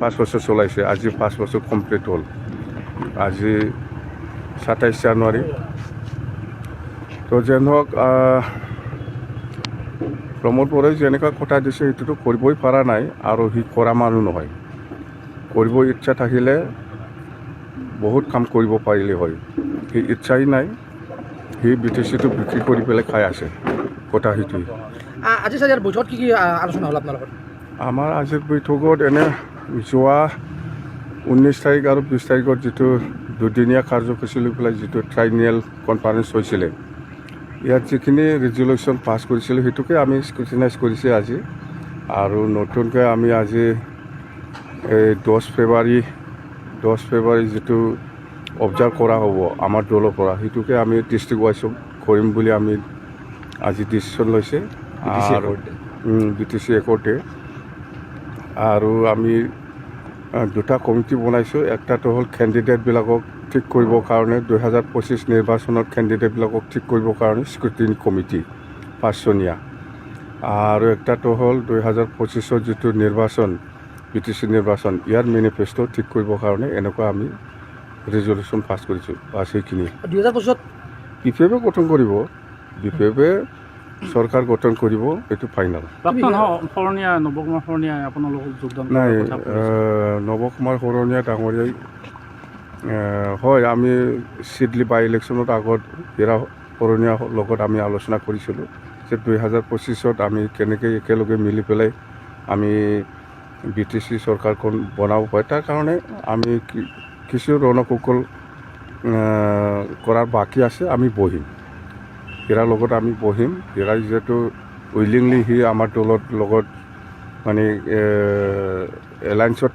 5 বছৰ চলাইছে আজি 5 বছৰ কমপ্লিট হ'ল আজি 27 জানুৱাৰী তো যেন হওক প্ৰমোদ বৰাই যেনেকুৱা কথা দিছে সেইটোতো কৰিবই পৰা নাই আৰু সি কৰা মানুহ নহয় কৰিব ইচ্ছা থাকিলে বহুত কাম কৰিব পাৰিলে হয় সি ইচ্ছাই নাই সি বিটিচিটো বিক্ৰী কৰি পেলাই খাই আছে কথা সেইটোৱে আজি স্যাৰ ইয়াৰ বৈঠকত কি আলোচনা হল আপনাৰ লগত আমাৰ আজিৰ বৈঠকত এনে যোৱা 19 তাৰিখ আৰু 20 তাৰিখত যিটো দুদিনীয়া কাৰ্যসূচী লৈ পেলাই যিটো ট্ৰাইনিয়েল কনফাৰেঞ্চ হৈছিলে ইয়াত যিখিনি ৰেজুলেশ্যন পাছ কৰিছিলোঁ সেইটোকে আমি স্ক্ৰুটিনাইজ কৰিছে আজি আৰু নতুনকৈ আমি আজি এই 10 ফেব্ৰুৱাৰী যিটো অবজাৰ্ভ কৰা হ'ব আমাৰ দলৰ পৰা সেইটোকে আমি ডিষ্ট্ৰিক্ট ৱাইজ কৰিম বুলি আমি আজি ডিচিশ্যন লৈছে আৰু BTC একৰ্ডে আৰু আমি দুটা কমিটি বনাইছোঁ একটাটো হ'ল কেণ্ডিডেটবিলাকক ঠিক কৰিবৰ কাৰণে 2025 নিৰ্বাচনত কেণ্ডিডেটবিলাকক ঠিক কৰিবৰ কাৰণে স্ক্ৰুটিনি কমিটি 5জনীয়া আৰু একটাটো হ'ল 2025 যিটো নিৰ্বাচন BTC নিৰ্বাচন ইয়াৰ মেনিফেষ্টো ঠিক কৰিবৰ কাৰণে এনেকুৱা আমি ৰেজুলেশ্যন পাছ কৰিছোঁ সেইখিনি 2025 BPF গঠন কৰিব BPF চৰকাৰ গঠন কৰিব এইটো ফাইনেল নাই নৱকুমাৰ শৰণীয়া ডাঙৰীয়াই হয় আমি চিডলি বাই ইলেকশ্যনত আগত হীৰা শৰণীয়াৰ লগত আমি আলোচনা কৰিছিলোঁ যে 2025ত আমি কেনেকৈ একেলগে মিলি পেলাই আমি BTC চৰকাৰখন বনাব পাৰি তাৰ কাৰণে আমি কিছু ৰণকৌশল কৰাৰ বাকী আছে আমি বহিম হীৰাৰ লগত আমি বহিম হীৰা যিহেতু উইলিংলি সি আমাৰ দলৰ লগত মানে এলায়েন্সত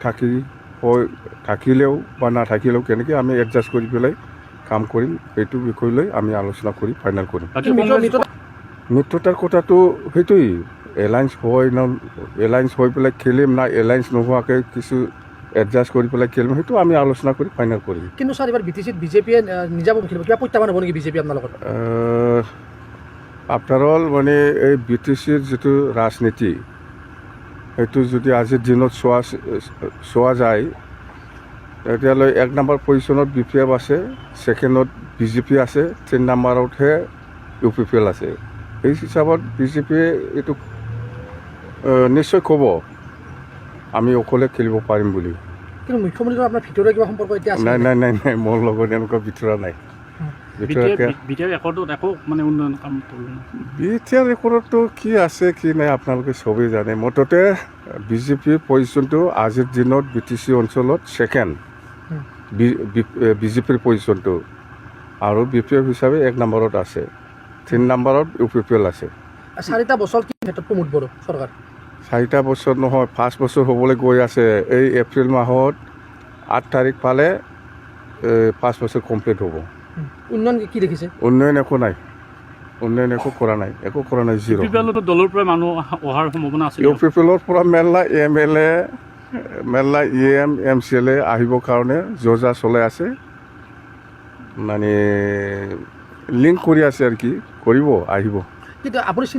থাকিলেও বা নাথাকিলেও কেনেকৈ আমি এডজাষ্ট কৰি পেলাই কাম কৰিম সেইটো বিষয় লৈ আমি আলোচনা কৰি ফাইনেল কৰিম মিত্ৰতাৰ কথাটো সেইটোৱেই এলায়েন্স হৈ পেলাই খেলিম না এলায়েন্স নোহোৱাকৈ কিছু এডজাষ্ট কৰি পেলাই খেলিম সেইটো আমি আলোচনা কৰি ফাইনেল কৰিম কিন্তু স্যাৰ এবাৰ BTCত বিজেপিয়ে নিজাব খেলিব কিবা প্ৰত্যাহ্বান হ'ব নেকি বিজেপি আপোনাৰ লগত আফটাৰ অল মানে এই BTCৰ যিটো ৰাজনীতি সেইটো যদি আজিৰ দিনত চোৱা যায় তেতিয়ালৈ 1 নম্বৰ পজিশ্যনত BPF আছে ছেকেণ্ডত BJP আছে 3 নম্বৰতহে UPPL আছে এই হিচাপত বিজেপিয়ে এইটো নিশ্চয় ক'ব আমি অকলে খেলিব পাৰিম বুলি কিন্তু মুখ্যমন্ত্ৰীৰ আপোনাৰ ভিতৰুৱা কিবা সম্পৰ্ক এতিয়া আছে নাই মোৰ লগত এনেকুৱা ভিতৰুৱা নাই BTR ৰেকৰ্ডত একো মানে উন্নয়ন কাম BTR ৰেকৰ্ডতো কি আছে কি নাই আপোনালোকে চবেই জানে মুঠতে BJP পজিশ্যনটো আজিৰ দিনত BTC অঞ্চলত ছেকেণ্ড BJPৰ পজিশ্যনটো আৰু BPF হিচাপে 1 নম্বৰত আছে 3 নম্বৰত UPPL আছে 4টা বছৰ কি ক্ষেত্ৰত প্ৰমোদ বড়ো চৰকাৰ 4টা বছৰ নহয় 5 বছৰ হ'বলৈ গৈ আছে এই এপ্ৰিল মাহত 8 তাৰিখ পালে 5 বছৰ কমপ্লিট হ'ব উন্নয়ন কি দেখিছে উন্নয়ন একো নাই উন্নয়ন একো কৰা নাই জিৰ' দলৰ পৰা মানুহ অহাৰ সম্ভাৱনা আছে UPPLৰ পৰা মেলা MLA মেলা EM MCLA আহিবৰ কাৰণে যোজা চলাই আছে মানে লিংক কৰি আছে আৰু কি কৰিব আহিব কিন্তু আপুনি